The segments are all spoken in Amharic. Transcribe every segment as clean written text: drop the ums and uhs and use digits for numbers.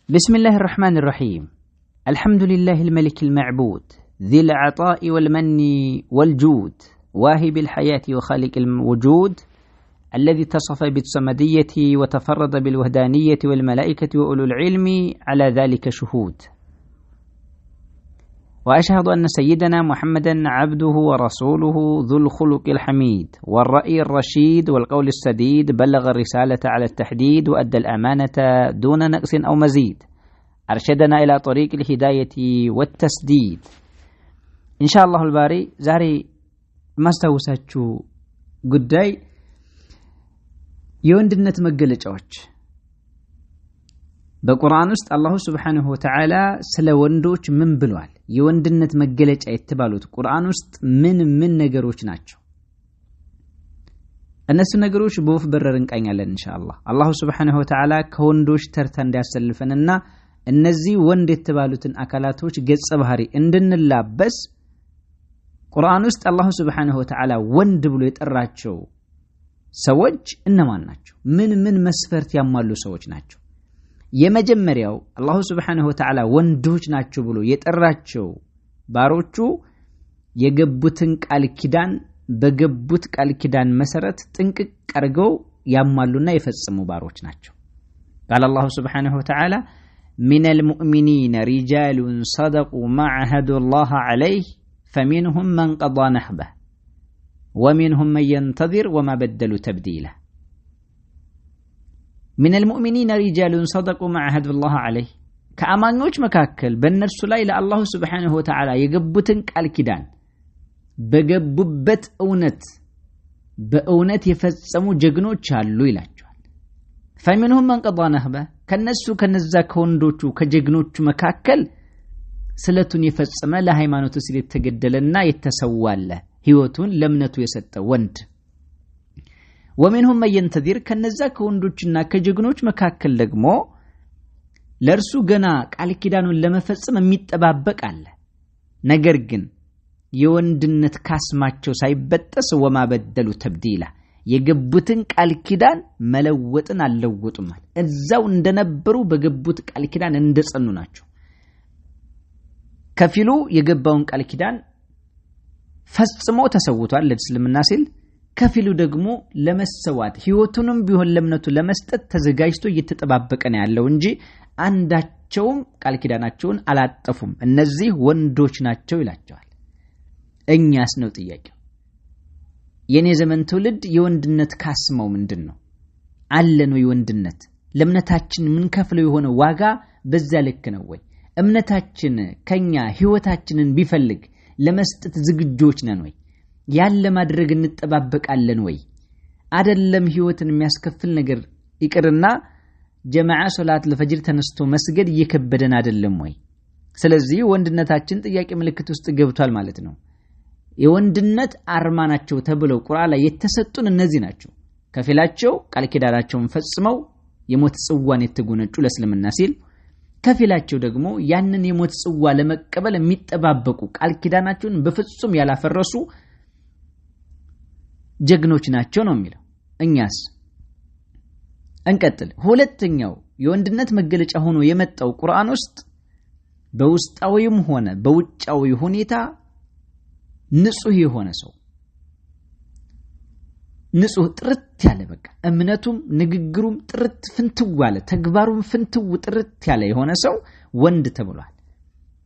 بسم الله الرحمن الرحيم. الحمد لله الملك المعبود ذي العطاء والمن والجود واهب الحياة وخالق الوجود الذي اتصف بالصمدية وتفرد بالوحدانية والملائكة وأولو العلم على ذلك شهود. وأشهد أن سيدنا محمدا عبده ورسوله ذو الخلق الحميد والرأي الرشيد والقول السديد، بلغ الرسالة على التحديد وأدى الأمانة دون نقص أو مزيد، أرشدنا إلى طريق الهداية والتسديد. إن شاء الله الباري زاري ما استوساتشو قداي يوندنت مقلجوش በቁርአን ውስጥ አላሁ ሱብሓነሁ ወተዓላ ስለ ወንዶች ምን ብሏል? የወንድነት መገለጫ የተባሉት ቁርአን ውስጥ ምን ነገሮች ናቸው? እነሱ ነገሮች በወፍ በረር እንቃኛለን ኢንሻአላህ። አላሁ ሱብሓነሁ ወተዓላ ከወንዶች ተርታ እንዲያሰልፈንና እነዚህ ወንድ የተባሉትን አካላቶች ገጸ ባህሪ እንድንላበስ ቁርአን ውስጥ አላሁ ሱብሓነሁ ወተዓላ ወንድ ብሎ የጠራቸው ሰዎች እነማን ናቸው? ምን መስፈርት ያሟሉ ሰዎች ናቸው? የመጀመሪያው አላሁ ሱብሓነሁ ወተዓላ ወንዶች ናቸው ብሎ የጠራቸው ባሮቹ የገቡትን ቃል ኪዳን በገቡት ቃል ኪዳን መሰረት ጥንቅቅ አርገው ያሟሉና የፈጸሙ ባሮች ናቸው። قال الله سبحانه وتعالى من المؤمنين رجال صدقوا ما عاهدوا الله عليه فمنهم من قضى نحبه ومنهم من ينتظر وما بدلوا تبديلا. من المؤمنين رجال صدقوا ما عاهدوا الله عليه كأمانوች መካከል በእነርሱ ላይ ለአላሁ ሱብሓነሁ ወተዓላ የገቡትን ቃል ኪዳን በገቡበት በእውነት የፈጸሙ ጀግኖች አሉ ይላቸዋል። فمنهم من قضى نحبه ከነዛ ከወንዶቹ ከጀግኖቹ መካከል ስለቱን የፈጸመ ለሃይማኖቱ ሲል የተገደለና የተሰዋለ ህይወቱን ለእምነቱ የሰጠ ወንድ። ومنهم من ينتظر ከነዛ ከወንዶችና ከጀግኖች መካከል ደግሞ ለርሱ ገና ቃል ኪዳኑን ለመፈጸም የሚጠባበቅ አለ። ነገር ግን የወንድነት ካስማቸው ሳይበጠስ ወማ በደሉ ተብዲላ የገቡትን ቃል ኪዳን መለወጥን አልለወጡም ማለት እዛው እንደነበሩ በገቡት ቃል ኪዳን እንደጸኑ ናቸው። ከፊሉ የገባውን ቃል ኪዳን ፈጽሞ ተሰውቷል ለእስልምና ሲል፣ ከፊሉ ደግሞ ለመሰዋት ህይወቱንም ቢሆን ለእምነቱ ለመስጠት ተዘጋጅቶ እየተጠባበቀ ነው ያለው እንጂ አንዳቸውም ቃል ኪዳናቸውን አላጠፉም። እነዚህ ወንዶች ናቸው ይላቸዋል። እኛስ ነው ጥያቄው። የኔ ዘመን ትውልድ የወንድነት ካስማው ምንድነው? አለን ወይ ወንድነት? ለእምነታችን ምን ከፍለው የሆነ ዋጋ በዛ ልክ ነው ወይ? እምነታችን ከኛ ህይወታችንን ቢፈልግ ለመስጠት ዝግጆች ነን ወይ? ያለ ማድረግ እንጠባበቃለን ወይ? አይደለም ህይወትን የሚያስከፍል ነገር ይቅርና ጀማዓ ሶላት ለፈጅር ተነስቶ መስገድ እየከበደን አይደለም ወይ? ስለዚህ ወንድነታችን ጥያቄ ምልክት ውስጥ ገብቷል ማለት ነው። የወንድነት አርማ ናቸው ተብለው ቁርአን ላይ የተሰጡን እነዚህ ናቸው። ከፊላቸው ቃል ኪዳናቸውን ፈጽመው የሞት ጽዋን የተጎነጩ ለእስልምና ሲል፣ ከፊላቸው ደግሞ ያንን የሞት ጽዋ ለመቀበል የሚጠባበቁ ቃል ኪዳናቸውን በፍጹም ያላፈረሱ ጀግኖች ናቸው ነው የሚለው። እኛስ እንቀጥል። ሁለተኛው የወንድነት መገለጫ ሆኖ የመጣው ቁርአን ውስጥ በውስጣዊም ሆነ በውጫዊ ሁኔታ ንጹህ የሆነ ሰው፣ ንጹህ ጥርት ያለ በቃ እምነቱም ንግግሩም ጥርት ፍንትው ያለ ተግባሩም ፍንትው ጥርት ያለ የሆነ ሰው ወንድ ተብሏል።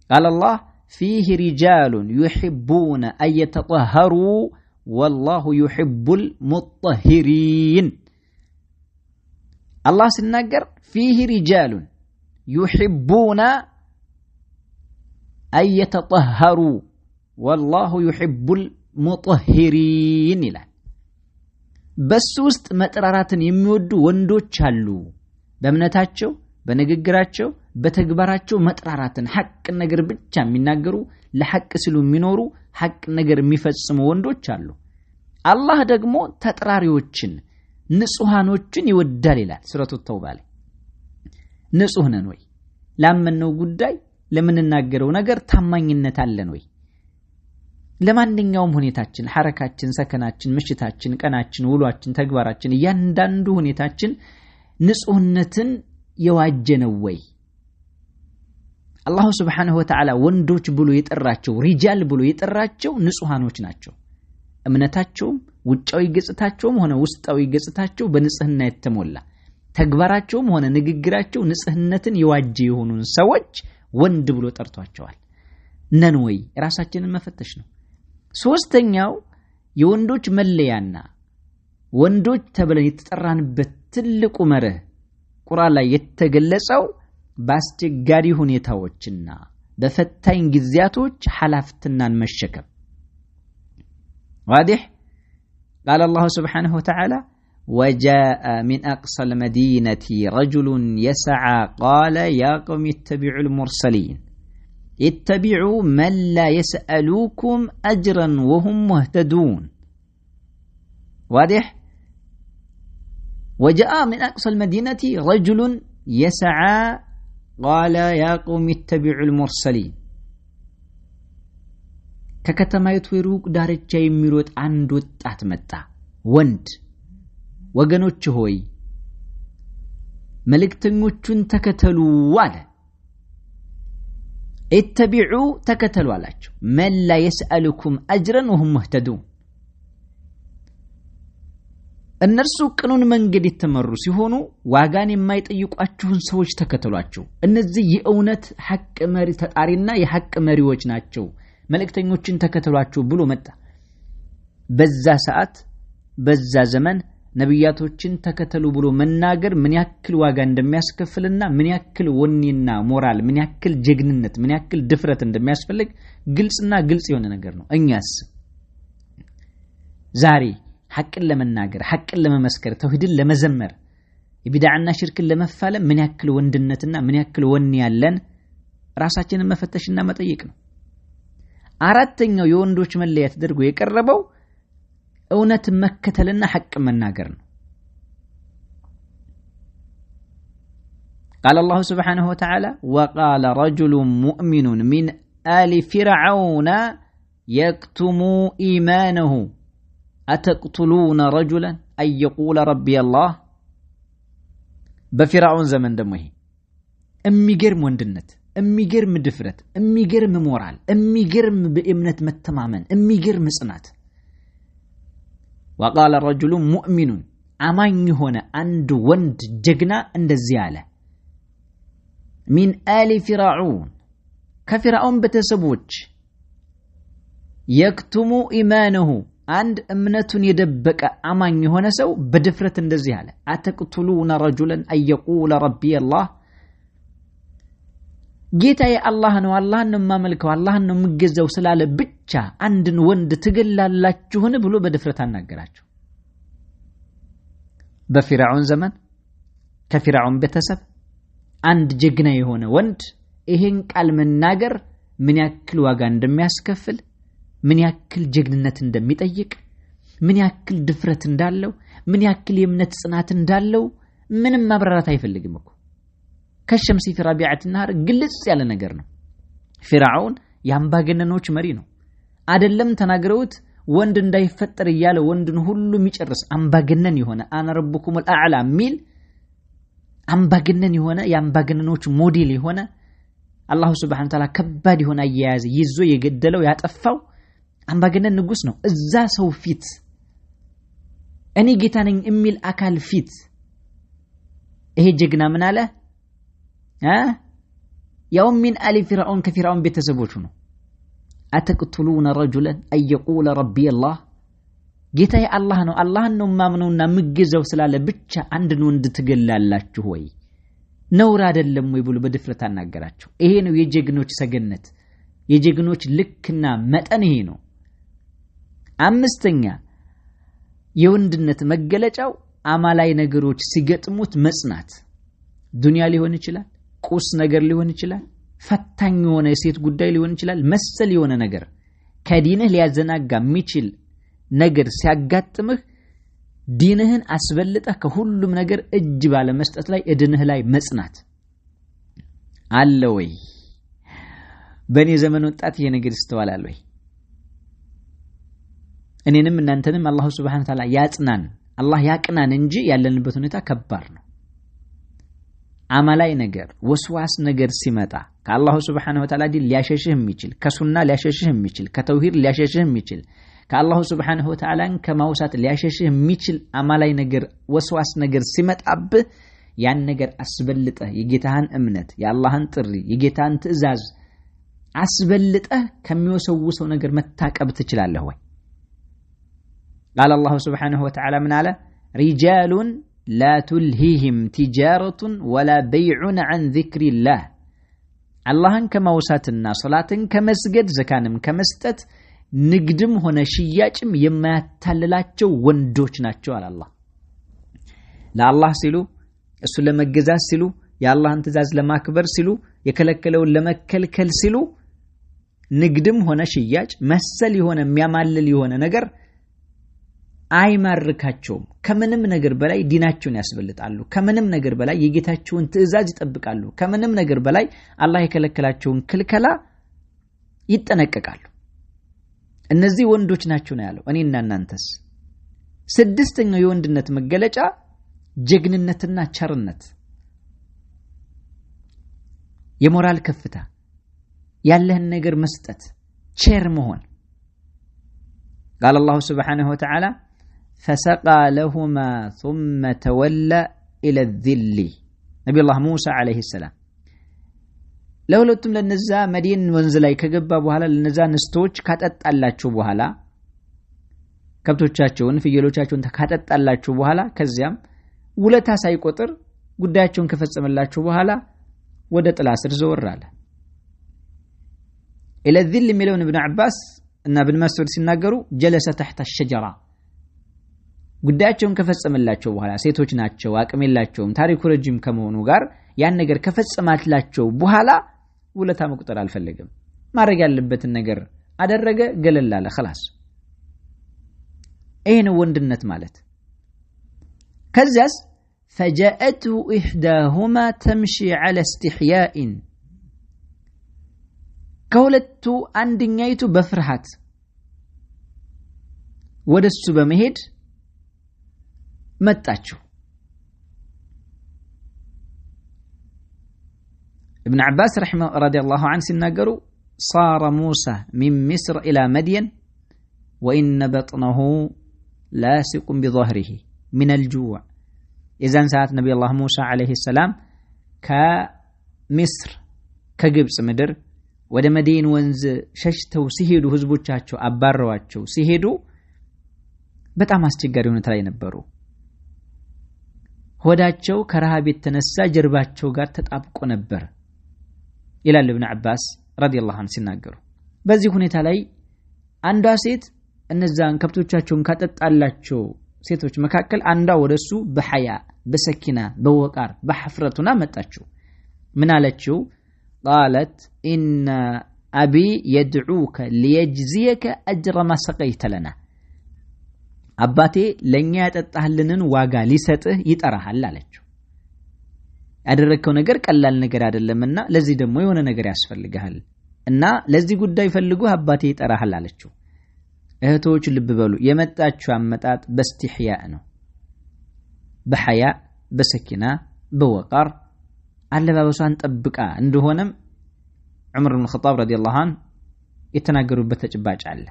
قال الله فيه رجال يحبون أن يتطهروا والله يحب المطهرين. الله سنناقر فيه رجال يحبون أن يتطهروا والله يحب المطهرين ይላል። በሱ ውስጥ መጥራራትን የሚወዱ ወንዶች አሉ። በእምነታቸው በንግግራቸው በተግባራቸው መጥራራትን ሐቅ ነገር ብቻ የሚናገሩ ለሐቅ ሲሉ የሚኖሩ ሐቅ ነገር የሚፈጽሙ ወንዶች አሉ። አላህ ደግሞ ተጥራሪዎችን ንጹሃኖችን ይወዳል ይላል ሱረቱ ተውባ ላይ። ንጹህ ነን ወይ? ላመነው ጉዳይ ለምንናገረው ነገር ታማኝነት አለን ወይ? ለማንኛውም ሁኔታችን ሐረካችን፣ ሰከናችን፣ ምሽታችን፣ ቀናችን፣ ውሏችን፣ ተግባራችን እያንዳንዱ ሁኔታችን ንጹህነትን የዋጀነው ወይ? አላሁ ሱብሓነሁ ወተዓላ ወንዶች ብሎ የጠራቸው ሪጃል ብሎ የጠራቸው ንጹሃኖች ናቸው። እምነታቸውም ውጫዊ ገጽታቸውም ሆነ ውስጣዊ ገጽታቸው በንጽህና የተሞላ ተግባራቸውም ሆነ ንግግራቸው ንጽህነትን የዋጀ የሆኑ ሰዎች ወንድ ብሎ ጠርቷቸዋል። ነን ወይ? ራሳችንን መፈተሽ ነው። ሶስተኛው የወንዶች መለያና ወንዶች ተብለን የተጠራንበት ትልቁ መርህ ቁርአን ላይ የተገለጸው በአስቸጋሪ ሁኔታዎችና በፈታኝ ጊዜያቶች ሐላፍትናን መሸከም። واضح؟ قال الله سبحانه وتعالى وجاء من أقصى المدينة رجل يسعى قال يا قوم اتبعوا المرسلين اتبعوا من لا يسألوكم أجرا وهم مهتدون. واضح؟ وجاء من أقصى المدينة رجل يسعى قال يا قوم اتبعوا المرسلين. ከከተማይቱ ሩቅ ዳርቻ የሚሮጥ አንድ ወጣት መጣ። ወንድ ወገኖች ሆይ መልእክተኞቹን ተከተሉ አለ። ኢተቢዑ ተከተሉ አላቸው። መን ላ የስአሉኩም አጅረን ወሁም ሙህተዱን። እነርሱ ቅኑን መንገድ የተመሩ ሲሆኑ ዋጋን የማይጠይቋችሁን ሰዎች ተከተሏቸው። እነዚህ የእውነት ሐቅ መሪ ተጣሪና የሐቅ መሪዎች ናቸው። መልእክተኞችን ተከተሏቸው ብሎ መጣ። በዛ ሰዓት በዛ ዘመን ነብያቶችን ተከተሉ ብሎ መናገር ምን ያክል ዋጋ እንደሚያስከፍልና ምን ያክል ወኔና ሞራል ምን ያክል ጀግንነት ምን ያክል ድፍረት እንደሚያስፈልግ ግልጽና ግልጽ የሆነ ነገር ነው። እኛስ ዛሬ ሐቅን ለመናገር ሐቅን ለመመስከር ተውሂድን ለመዘመር የቢድዓና ሽርክን ለመፋለም ምን ያክል ወንድነትና ምን ያክል ወኔ ያለን ራሳችንን መፈተሽና መጠየቅ ነው። አራተኛው የወንዶች መለያ ተደርጎ የቀረበው እውነት መከተልና ሐቅ መናገር ነው። قال الله سبحانه وتعالى وقال رجل مؤمن من آل فرعون يكتم إيمانه أتقتلون رجلا أن يقول ربي الله. بفرعون زمن دمه የሚገርም ወንድነት የሚገርም ድፍረት የሚገርም ሞራል የሚገርም በእምነት መተማመን የሚገርም ጽናት። وقال رجل مؤمن አማኝ ሆነ አንድ ወንድ ጀግና እንደዚህ አለ። من آل فرعون ከፊርዓውን ቤተሰቦች يكتم إيمانه አንድ እምነቱን የደበቀ አማኝ የሆነ ሰው በድፍረት እንደዚህ አለ። أتقتلون رجلا أن يقول ربي الله ጌታዬ አላህ ነው አላህን ነው ማመልከው አላህን ነው ምገዛው ስላለ ብቻ አንድን ወንድ ትገላላችሁን ብሎ በድፍረት አናገራቸው። በፊርዓውን ዘመን ከፊርዓውን ቤተሰብ አንድ ጀግና የሆነ ወንድ ይሄን ቃል መናገር ምን ያክል ዋጋ እንደሚያስከፍል ምን ያክል ጀግንነት እንደሚጠይቅ ምን ያክል ድፍረት እንዳለው ምን ያክል የእምነት ጽናት እንዳለው ምንም ማብራራት አይፈልግም እኮ። ከሸምሲ في ربيعة النهار ግልጽ ያለ ነገር ነው። ፊርዓውን የአምባገነኖች መሪ ነው። አይደለም ተናግረውት ወንድ እንዳይፈጠር እያለ ወንድን ሁሉ የሚጨርስ አምባገነን የሆነ አነ ረብኩም الأعلى ሚል አምባገነን የሆነ የአምባገነኖች ሞዴል የሆነ አላሁ ሱብሓነሁ ወተዓላ ከባድ የሆነ አያያዝ ይዞ የገደለው ያጠፋው አምባገነን ንጉስ ነው። እዛ ሰው ፊት እኔ ጌታ ነኝ የሚል አካል ፊት ይሄ ጀግና ምን አለ? يوم من آل فرعون كفرعون بيتسبوشونه أتقتلون رجلا أن يقول ربي الله ጌታዬ አላህ ነው አላህን ነው ማምነውና ምገዛው ስላለ ብቻ አንድን ወንድ ትገላላችሁ ወይ ነውር አይደለም ወይ ብሎ በድፍረት አናገራቸው። ይሄ ነው የጀግኖች ሰገነት የጀግኖች ልክና መጠን ይሄ ነው። አምስተኛ የወንድነት መገለጫው አማላይ ነገሮች ሲገጥሙት መጽናት። ዱንያ ሊሆን ይችላል ቁስ ነገር ሊሆን ይችላል ፈታኝ የሆነ የሴት ጉዳይ ሊሆን ይችላል መሰል የሆነ ነገር ከዲንህ ሊያዘናጋ የሚችል ነገር ሲያጋጥምህ ዲንህን አስበልጠህ ከሁሉም ነገር እጅ ባለ መስጠት ላይ እድንህ ላይ መጽናት አለ ወይ? በእኔ ዘመን ወጣት ይሄ ነገር ይስተዋላል ወይ? እኔንም እናንተንም አላሁ ሱብሓነሁ ወተዓላ ያጽናን አላህ ያቅናን እንጂ ያለንበት ሁኔታ ከባድ ነው። አማላይ ነገር ወስዋስ ነገር ሲመጣ ከአላሁ ሱብሓነሁ ወተዓላ ዲን ሊያሸሽህ የሚችል ከሱና ሊያሸሽህ የሚችል ከተውሂድ ሊያሸሽህ የሚችል ከአላሁ ሱብሓነሁ ወተዓላን ከማውሳት ሊያሸሽህ የሚችል አማላይ ነገር ወስዋስ ነገር ሲመጣብህ ያን ነገር አስበልጠህ የጌታህን እምነት የአላህን ጥሪ የጌታህን ትእዛዝ አስበልጠህ ከሚወሰውሰው ነገር መታቀብ ትችላለህ ወይ? قال الله سبحانه وتعالى من على رجال لا تلهيهم تجارة ولا بيع عن ذكر الله اللهن كما وساتنا صلاة كمسجد زكانم كمستت نقدم هنا شياجم يما تللاتشو وندوش ناتشو على الله لا الله سيلو السو لما قزاز سيلو يا الله انتزاز لما كبر سيلو يكلكلو لما كلكل سيلو نقدم هنا شياج مسلي هنا مياماللي هنا نقر አይማርካቸውም ከምንም ነገር በላይ ዲናቸውን ያስበልጣሉ ከምንም ነገር በላይ የጌታቸውን ትእዛዝ ይጠብቃሉ ከምንም ነገር በላይ አላህ የከለከላቸውን ክልከላ ይጠነቀቃሉ እነዚህ ወንዶች ናቸው ነው ያለው እኔና እናንተስ ስድስተኛው የወንድነት መገለጫ ጀግንነትና ቸርነት የሞራል ከፍታ ያለህን ነገር መስጠት ቸር መሆን قال الله سبحانه وتعالى فسقى لهما ثم تولى إلى الذل نبي الله موسى عليه السلام ለሁለቱም ለነዛ መዲን ወንዝ ላይ ከገባ በኋላ ለነዛ ንስቶች ካጠጣላችሁ በኋላ ከብቶቻቸውን ፍየሎቻቸውን ካጠጣላችሁ በኋላ ከዚያም ውለታ ሳይቆጥር ጉዳያቸውን ከፈጸመላችሁ በኋላ ወደ ጥላ ስር ዘወር አለ إلى الذل ሚለውን ابن عباس እና ابن مسعود ሲናገሩ جلس تحت الشجرة ጉዳያቸውን ከፈጸመላቸው በኋላ ሴቶች ናቸው አቅም የላቸውም ታሪኩ ረጅም ከመሆኑ ጋር ያን ነገር ከፈጸማትላቸው በኋላ ውለታ መቁጠር አልፈለገም ማድረግ ያለበትን ነገር አደረገ ገለል አለ خلاص ይሄ ነው ወንድነት ማለት ከዛስ فجاءته إحداهما تمشي على استحياء ከሁለቱ አንደኛይቱ በፍርሃት ወደሱ በመሄድ መጣችሁ ابن عباس رحمه رضي الله عنه ሲናገሩ صار موسى من مصر إلى مدين وإن بطنه لاصق بظهره من الجوع إذن ساعة نبي الله موسى عليه السلام كمصر كجبس مدر ወደ መዲን ወንዝ ሸሽተው ሲሄዱ ህዝቦቻቸው አባረዋቸው ሲሄዱ በጣም አስቸጋሪ ሁኔታ ላይ ነበሩ ሆዳቸው ከረሃብ የተነሳ ጀርባቸው ጋር ተጣብቆ ነበር ይላል ኢብኑ አባስ ረዲየላሁ ዐንሁ ሲናገሩ በዚህ ሁኔታ ላይ አንዷ ሴት እነዛን ከብቶቻቸውን ካጠጣላቸው ሴቶች መካከል አንዷ ወደሱ በሐያ በሰኪና በወቃር በሐፍረቱና መጣችው ምን አለችው قالت إن أبي يدعوك ليجزيك أجر ما سقيت لنا أباتي لن يتطهلنن واغا ليسطه يطرحال አለችው ያደረከው ነገር ቀላል ነገር አይደለምና ለዚህ ደግሞ የሆነ ነገር ያስፈልጋል እና ለዚህ ጉዳይ ፈልጉ አባቴ ይጠራሃል አለችው እህቶች ልብ በሉ የመጣችው አመጣጥ በስትህያ ነው በሐያ በሰኪና በወቃር አለባበሷን ጠብቃ እንደሆነም ዑመር ኢብኑ ኸጣብ ረዲየላሁ ዐንሁ የተናገሩበት ተጨባጭ አለ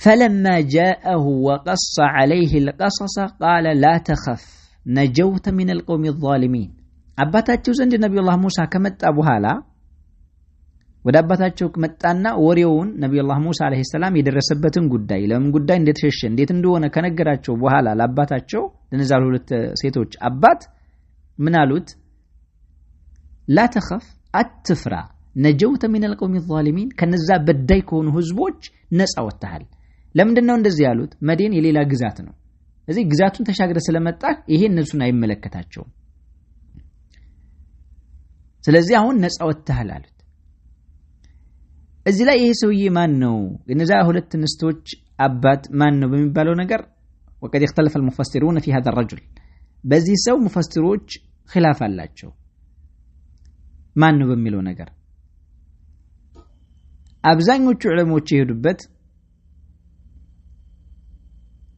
فلما جاءه وقص عليه القصص قال لا تخف نجوت من القوم الظالمين አባታቸው ዘንድ ነብዩላህ ሙሳ ከመጣ በኋላ ወደ አባታቸው መጣና ወሬውን ነብዩላህ ሙሳ አለይሂ ሰላም የደረሰበትን ጉዳይ ለምን ጉዳይ እንደተሸሸ እንዴት እንደሆነ ከነገራቸው በኋላ ለአባታቸው ለነዛ ሁለት ሴቶች አባት ምን አሉት لا تخف አትፍራ نجوت من القوم الظالمين ከነዛ በዳይ ከሆኑ ህዝቦች ነፃ ወጣሃል ለምንድነው እንደዚህ ያሉት መዲን የሌላ ግዛት ነው እዚህ ግዛቱን ተሻግረ ስለመጣ ይሄ እነሱን አይመለከታቸው ስለዚህ አሁን ነፃ ወጣሃል አሉት እዚህ ላይ ይሄ ሰውዬ ማን ነው እነዛ ሁለት ንስቶች አባት ማን ነው በሚባለው ነገር وقد اختلف المفسرون في هذا الرجل በዚህ ሰው ሙፈሲሮች ኺላፍ አላቸው ማን ነው በሚለው ነገር አብዛኞቹ ዑለሞች ይሄዱበት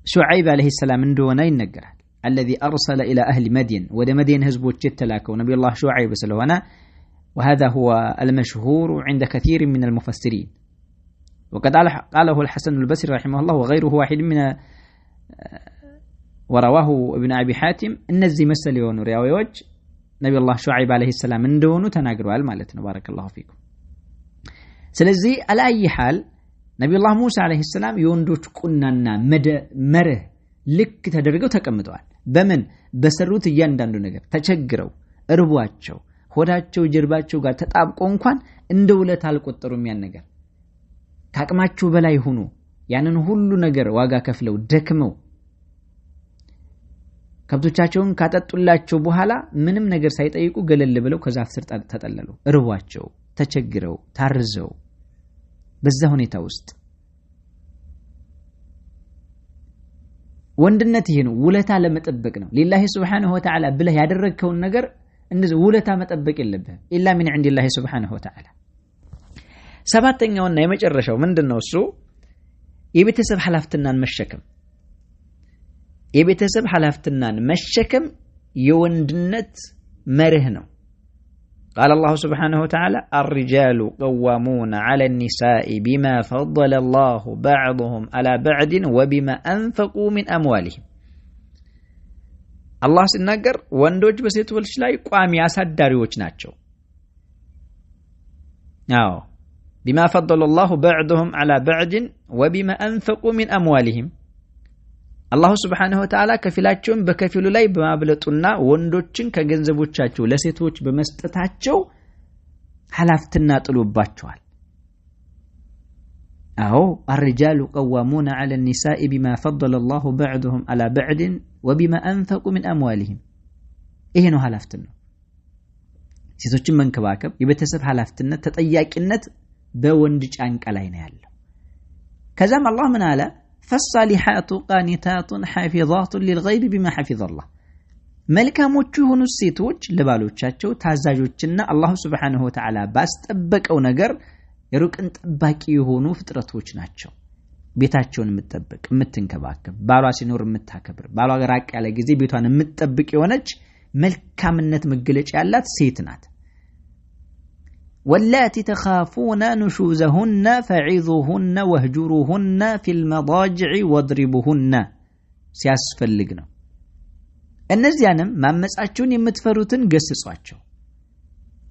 ሹዓይብ አለይሂ ሰላም እንደሆነ ይነገራል الذي أرسل إلى أهل مدين ود مدين هزبوت جتلاك ونبي الله شعيب سلوهنا وهذا هو المشهور عند كثير من المفسرين وقد قاله الحسن البصري رحمه الله وغيره واحد من ورواه ابن أبي حاتم النزي مسل يون رواية وجه نبي الله شعيب عليه السلام من دونه تناقروا المالتنا بارك الله فيكم سلزي على أي حال نبي الله موسى عليه السلام يوندوش كنا مره لك تدرجوا تكملوا بمن بسروت يندانو ነገር ተቸግረው እርቧቸው ሆዳቸው ጀርባቸው ጋር ተጣብቆ እንኳን እንደውለት አልቆጠሩም ያን ነገር ታቅማቸው በላይ ሆኖ ያንን ሁሉ ነገር ዋጋ ከፍለው ደክመው ከብቶቻቸውን ካጠጡላቸው በኋላ ምንም ነገር ሳይጠይቁ ገለል ብለው ከዛፍ ስር ተጠለሉ እርቧቸው ተቸግረው ታርዘው በዛ ሁኔታ ውስጥ ወንድነት ይሄ ነው ውለታ ለመጠበቅ ነው ሊላሂ ሱብሓነሁ ወተዓላ ብለህ ያደረግከውን ነገር እንደዚህ ውለታ መጠበቅ የለብህ ኢላ ሚን ዒንዲላሂ ሱብሓነሁ ወተዓላ ሰባተኛውና የመጨረሻው ምንድነው እሱ የቤተሰብ ሐላፍትናን መሸከም የወንድነት መርህ ነው قال الله سبحانه وتعالى الرجال قوامون على النساء بما فضل الله بعضهم على بعض وبما أنفقوا من أموالهم الله ሲናገር ወንዶች በሴቶች ላይ ቋሚ አሳዳሪዎች ናቸው አዎ بما فضل الله بعضهم على بعض وبما أنفقوا من أموالهم الله سبحانه وتعالى ከፊላቸውን በከፊሉ ላይ በማብለጡና ወንዶችን ከገንዘቦቻቸው ለሴቶች በመስጠታቸው ሐላፍትና ጥሎባቸዋል አዎ الرجال قوامون على النساء بما فضل الله بعضهم على بعض وبما أنفقوا من أموالهم ይሄ ነው ሐላፍትናው ሴቶችን መንከባከብ የቤተሰብ ሐላፍትነት ተጠያቂነት በወንድ ጫንቃ ላይ ነው ያለው ከዛም አላህ ምን አለ فالصالحات قانتات حافظات للغيب بما حفظ الله መልካሞቹ የሆኑ ሴቶች ለባሎቻቸው ታዛዦችና አላህ Subhanahu Wa Ta'ala ባስጠበቀው ነገር የሩቅን ጠባቂ የሆኑ ፍጥረቶች ናቸው ቤታቸውን የምትጠብቅ የምትንከባከብ ባሏ ሲኖር የምታከብር ባሏ ራቅ ያለ ጊዜ ቤቷን የምትጠብቅ የሆነች መልካምነት መገለጫ ያላት ሴት ናት واللاتي تخافون نشوزهن فعظوهن واهجروهن في المضاجع واضربوهن ሲያስፈልግ ነው እነዚያንም ማመጻቸውን የምትፈሩትን ገስጿቸው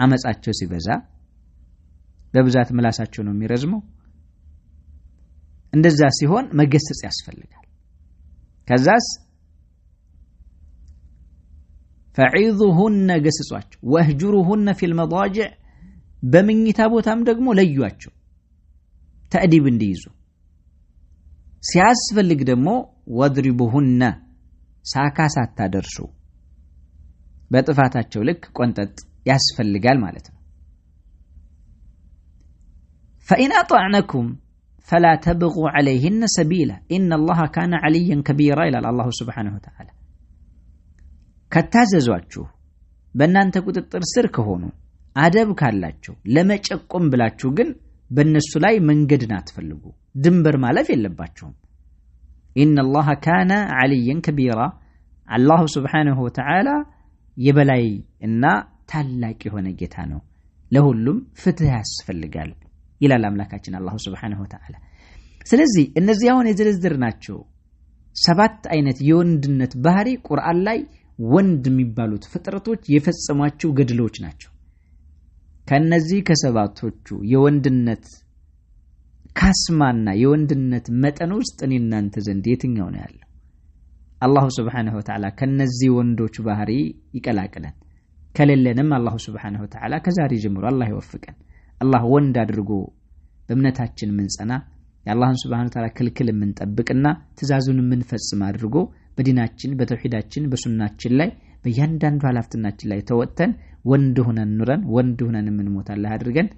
አመጻቸው ሲበዛ በብዛት ምላሳቸው ነው የሚረዝመው እንደዛ ሲሆን መገሰጽ ያስፈልጋል ከዛስ فعظوهن ገስጿቸው واهجروهن في المضاجع በመኝታ ቦታም ደግሞ ለዩአቸው ተዕዲብ እንዲይዙ ሲያስፈልግ ደግሞ ወድሪቡሁና ሳካሳት ታደርሱ በጥፋታቸው ልክ ቆንጠጥ ያስፈልጋል ማለት ነው فإن أطعنكم فلا تبغوا عليهن سبيلا إن الله كان عليا كبيرا إلى الله سبحانه وتعالى ከታዘዟችሁ በእናንተ ቁጥጥር ስር ከሆኑ አደብ ካላችሁ ለመጨቆም ብላችሁ ግን በእነሱ ላይ መንገድን አትፈልጉ ድንበር ማለፍ የለባችሁም إن الله كان عليا كبيرا الله سبحانه وتعالى የበላይ እና ታላቅ የሆነ ጌታ ነው ለሁሉም ፍትህ ያስፈልጋል ይላል አምላካችን አላህ Subhanahu Wa Ta'ala ስለዚህ እነዚህ አሁን የዝርዝርናቸው ሰባት አይነት የወንድነት ባህሪ ቁርአን ላይ ወንድ የሚባሉት ፍጥረቶች የፈጸሟቸው ገድሎች ናቸው ከነዚህ ከሰባቶቹ የወንድነት ካስማና የወንድነት መጠን ውስጥ እኔናንተ ዘንድ የትኛው ነው ያለው አላህ Subhanahu Wa Ta'ala ከነዚህ ወንዶች ባህሪ ይቀላቀለን ከሌለንም አላህ Subhanahu Wa Ta'ala ከዛሬ ጀምሮ አላህ ይወፍቀን አላህ ወንድ አድርጎ በእምነታችን ምንጸና የአላህን Subhanahu Wa Ta'ala ክልክል ምንጠብቅና ትእዛዙን ምንፈጽም አድርጎ በዲናችን በተውሂዳችን በሱናችን ላይ በእያንዳንዱ ሐላፍትናችን ላይ ተወጥተን ወንድ ሆነን ኑረን ወንድ ሆነን ምንሞት አላህ አድርገን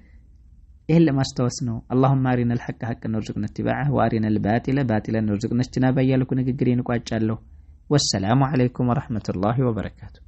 ይሄን ለማስተዋወስ ነው اللهم ارنا الحق حقا وارزقنا اتباعه وارنا الباطل باطلا وارزقنا اجتنابه ያልኩ ንግግሬን ቋጫለሁ والسلام عليكم ورحمة الله وبركاته